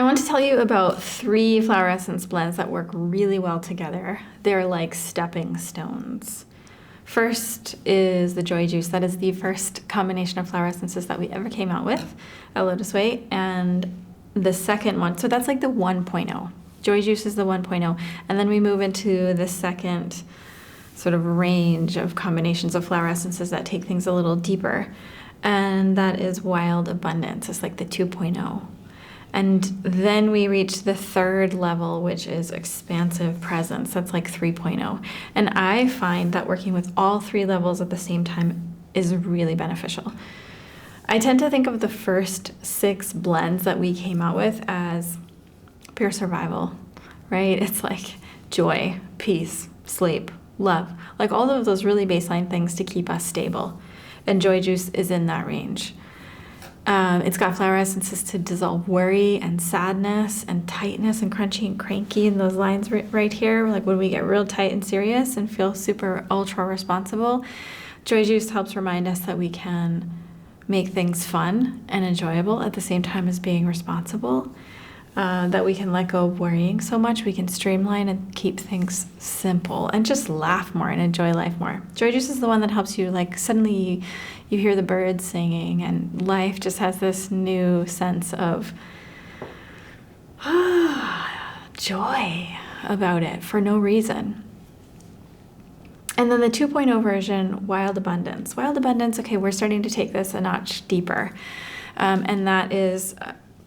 I want to tell you about 3 flower essence blends that work really well together. They're like stepping stones. First is the Joy Juice. That is the first combination of flower essences that we ever came out with at LOTUSWEI. And the second one, so that's like the 1.0. Joy Juice is the 1.0. And then we move into the second sort of range of combinations of flower essences that take things a little deeper. And that is Wild Abundance. It's like the 2.0. And then we reach the third level, which is Expansive Presence. That's like 3.0. And I find that working with all 3 levels at the same time is really beneficial. I tend to think of the first 6 blends that we came out with as pure survival, right? It's like joy, peace, sleep, love, like all of those really baseline things to keep us stable. And Joy Juice is in that range. It's got flower essences to dissolve worry and sadness and tightness and crunchy and cranky, and those lines right here, like when we get real tight and serious and feel super ultra responsible. Joy Juice helps remind us that we can make things fun and enjoyable at the same time as being responsible, that we can let go of worrying so much, we can streamline and keep things simple and just laugh more and enjoy life more. Joy Juice is the one that helps you, like suddenly you hear the birds singing and life just has this new sense of joy about it for no reason. And then the 2.0 version, Wild Abundance. Wild Abundance, okay, we're starting to take this a notch deeper. And that is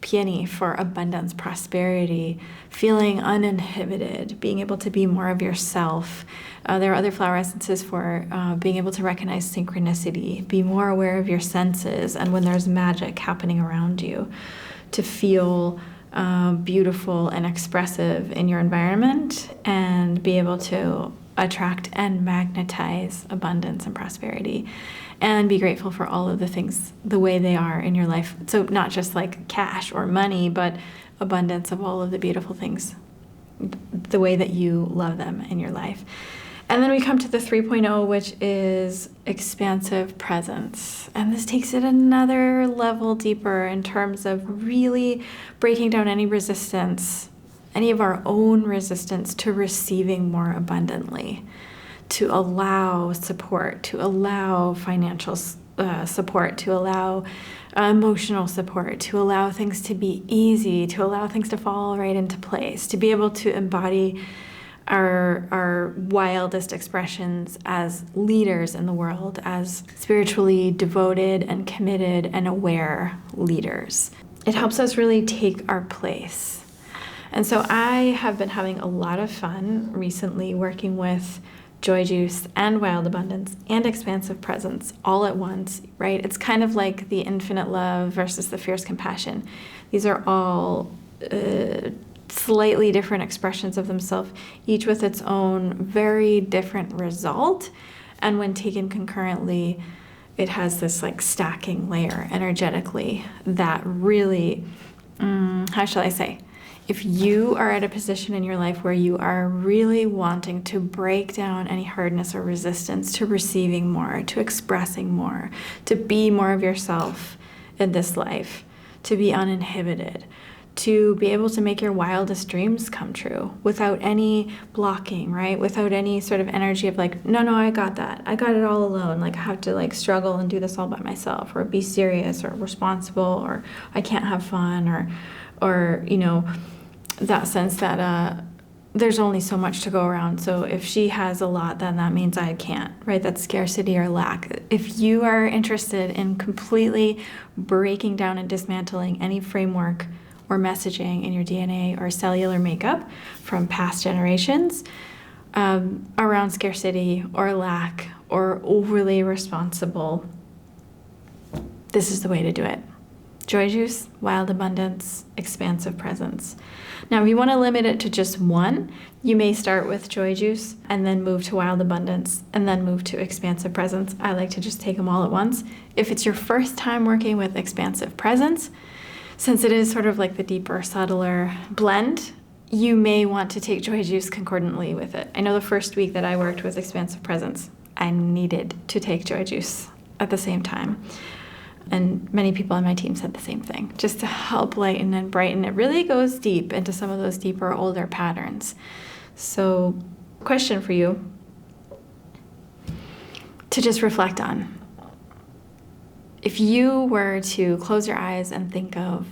peony for abundance, prosperity, feeling uninhibited, being able to be more of yourself. There are other flower essences for being able to recognize synchronicity, be more aware of your senses, and when there's magic happening around you, to feel beautiful and expressive in your environment and be able to attract and magnetize abundance and prosperity, and be grateful for all of the things the way they are in your life. So not just like cash or money, but abundance of all of the beautiful things, the way that you love them in your life. And then we come to the 3.0, which is Expansive Presence. And this takes it another level deeper in terms of really breaking down any resistance, any of our own resistance to receiving more abundantly, to allow support, to allow financial support, to allow emotional support, to allow things to be easy, to allow things to fall right into place, to be able to embody our wildest expressions as leaders in the world, as spiritually devoted and committed and aware leaders. It helps us really take our place. And so I have been having a lot of fun recently working with Joy Juice and Wild Abundance and Expansive Presence all at once, right? It's kind of like the infinite love versus the fierce compassion. These are all slightly different expressions of themselves, each with its own very different result. And when taken concurrently, it has this like stacking layer energetically that really, how shall I say? If you are at a position in your life where you are really wanting to break down any hardness or resistance to receiving more, to expressing more, to be more of yourself in this life, to be uninhibited, to be able to make your wildest dreams come true without any blocking, right? Without any sort of energy of like, no, I got that. I got it all alone. Like I have to like struggle and do this all by myself, or be serious or responsible, or I can't have fun, or you know, that sense that there's only so much to go around. So if she has a lot, then that means I can't, right? That's scarcity or lack. If you are interested in completely breaking down and dismantling any framework or messaging in your DNA or cellular makeup from past generations around scarcity or lack or overly responsible, this is the way to do it. Joy Juice, Wild Abundance, Expansive Presence. Now, if you want to limit it to just one, you may start with Joy Juice and then move to Wild Abundance and then move to Expansive Presence. I like to just take them all at once. If it's your first time working with Expansive Presence, since it is sort of like the deeper, subtler blend, you may want to take Joy Juice concordantly with it. I know the first week that I worked with Expansive Presence, I needed to take Joy Juice at the same time. And many people on my team said the same thing, just to help lighten and brighten. It really goes deep into some of those deeper, older patterns. So, question for you to just reflect on. If you were to close your eyes and think of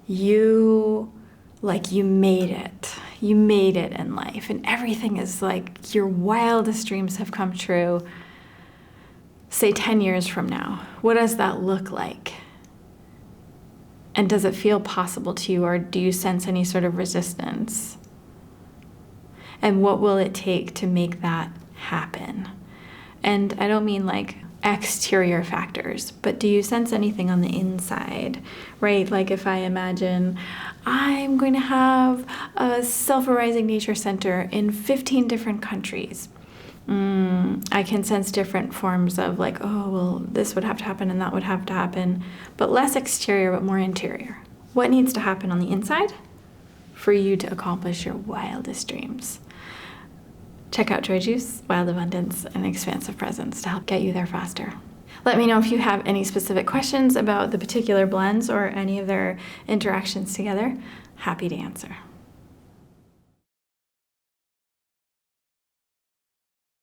you like you made it in life, and everything is like your wildest dreams have come true, say 10 years from now, what does that look like? And does it feel possible to you, or do you sense any sort of resistance? And what will it take to make that happen? And I don't mean like exterior factors, but do you sense anything on the inside, right? Like if I imagine I'm going to have a self-arising nature center in 15 different countries. I can sense different forms of like, oh, well, this would have to happen and that would have to happen, but less exterior, but more interior. What needs to happen on the inside for you to accomplish your wildest dreams? Check out Joy Juice, Wild Abundance, and Expansive Presence to help get you there faster. Let me know if you have any specific questions about the particular blends or any of their interactions together. Happy to answer.